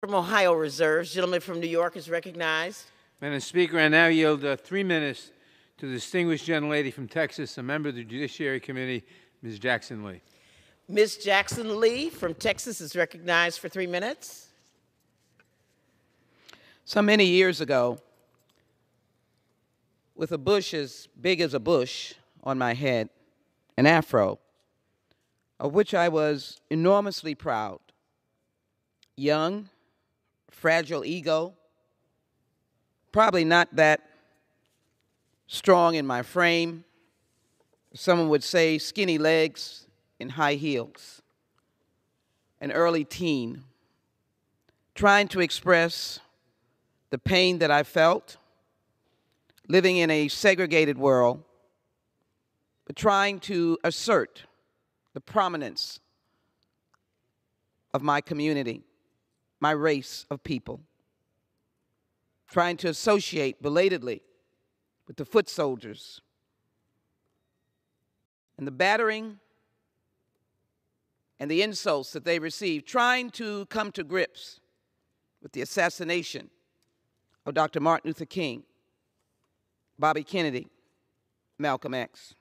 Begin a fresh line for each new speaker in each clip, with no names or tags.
From Ohio reserves. Gentleman from New York is recognized.
Madam Speaker, I now yield 3 minutes to the distinguished gentlelady from Texas, a member of the Judiciary Committee, Ms. Jackson Lee.
Ms. Jackson Lee from Texas is recognized for 3 minutes.
So many years ago, with a bush as big as a bush on my head, an afro, of which I was enormously proud, young, fragile ego, probably not that strong in my frame. Someone would say skinny legs and high heels. An early teen, trying to express the pain that I felt, living in a segregated world, but trying to assert the prominence of my community, my race of people, trying to associate belatedly with the foot soldiers and the battering and the insults that they received, trying to come to grips with the assassination of Dr. Martin Luther King, Bobby Kennedy, Malcolm X.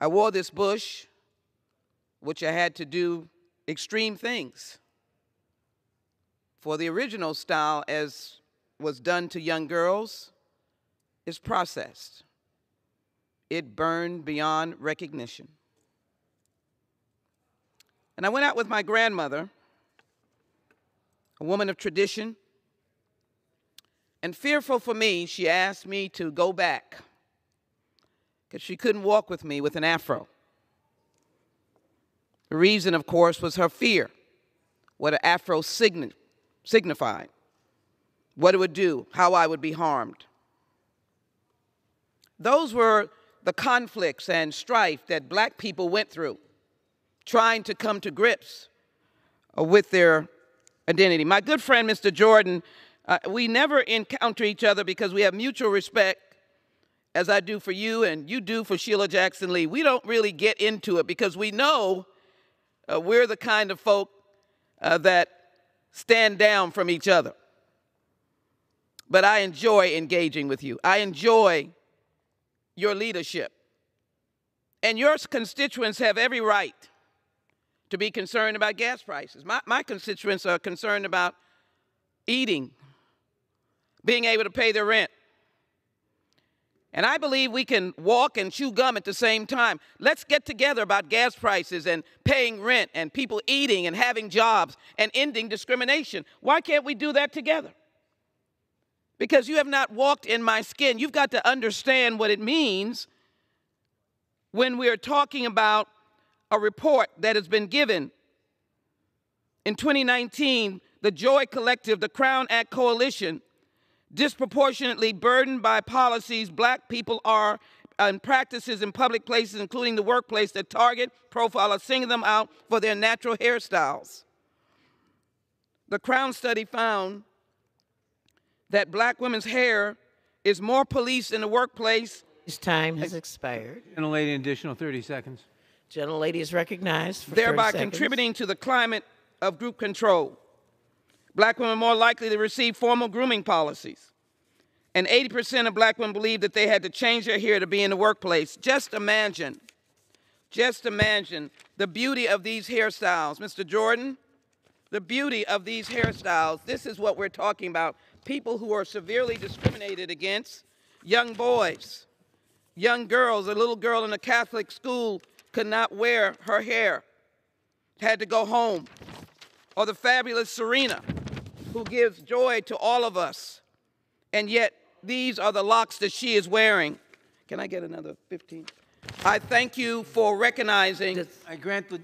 I wore this bush, which I had to do extreme things. For the original style, as was done to young girls, is processed. It burned beyond recognition. And I went out with my grandmother, a woman of tradition, and fearful for me, she asked me to go back because she couldn't walk with me with an afro. The reason, of course, was her fear, what an afro signified, what it would do, how I would be harmed. Those were the conflicts and strife that black people went through, trying to come to grips with their identity. My good friend, Mr. Jordan, we never encounter each other because we have mutual respect, as I do for you and you do for Sheila Jackson Lee. We don't really get into it because we know we're the kind of folk that stand down from each other. But I enjoy engaging with you. I enjoy your leadership. And your constituents have every right to be concerned about gas prices. My constituents are concerned about eating, being able to pay their rent. And I believe we can walk and chew gum at the same time. Let's get together about gas prices and paying rent and people eating and having jobs and ending discrimination. Why can't we do that together? Because you have not walked in my skin. You've got to understand what it means when we're talking about a report that has been given. In 2019, the Joy Collective, the Crown Act Coalition, disproportionately burdened by policies black people are and practices in public places, including the workplace, that target, profile, or single them out for their natural hairstyles. The Crown study found that black women's hair is more policed in the workplace.
His time has expired.
Gentlelady, an additional 30 seconds.
Gentlelady is recognized for
thereby
30 seconds.
Contributing to the climate of group control. Black women are more likely to receive formal grooming policies. And 80% of black women believe that they had to change their hair to be in the workplace. Just imagine the beauty of these hairstyles. Mr. Jordan, the beauty of these hairstyles. This is what we're talking about. People who are severely discriminated against, young boys, young girls. A little girl in a Catholic school could not wear her hair, had to go home. Or the fabulous Serena, who gives joy to all of us. And yet, these are the locks that she is wearing. Can I get another 15? I thank you for recognizing.
I grant the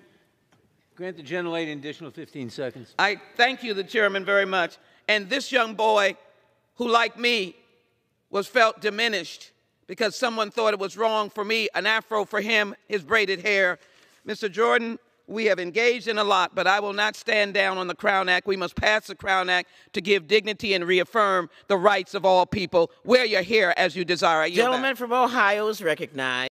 gentlelady an additional 15 seconds.
I thank you, the chairman, very much. And this young boy, who like me, was felt diminished because someone thought it was wrong for me, an afro for him, his braided hair. Mr. Jordan, we have engaged in a lot, but I will not stand down on the Crown Act. We must pass the Crown Act to give dignity and reaffirm the rights of all people. Wear your hair as you desire.
Gentleman from Ohio is recognized.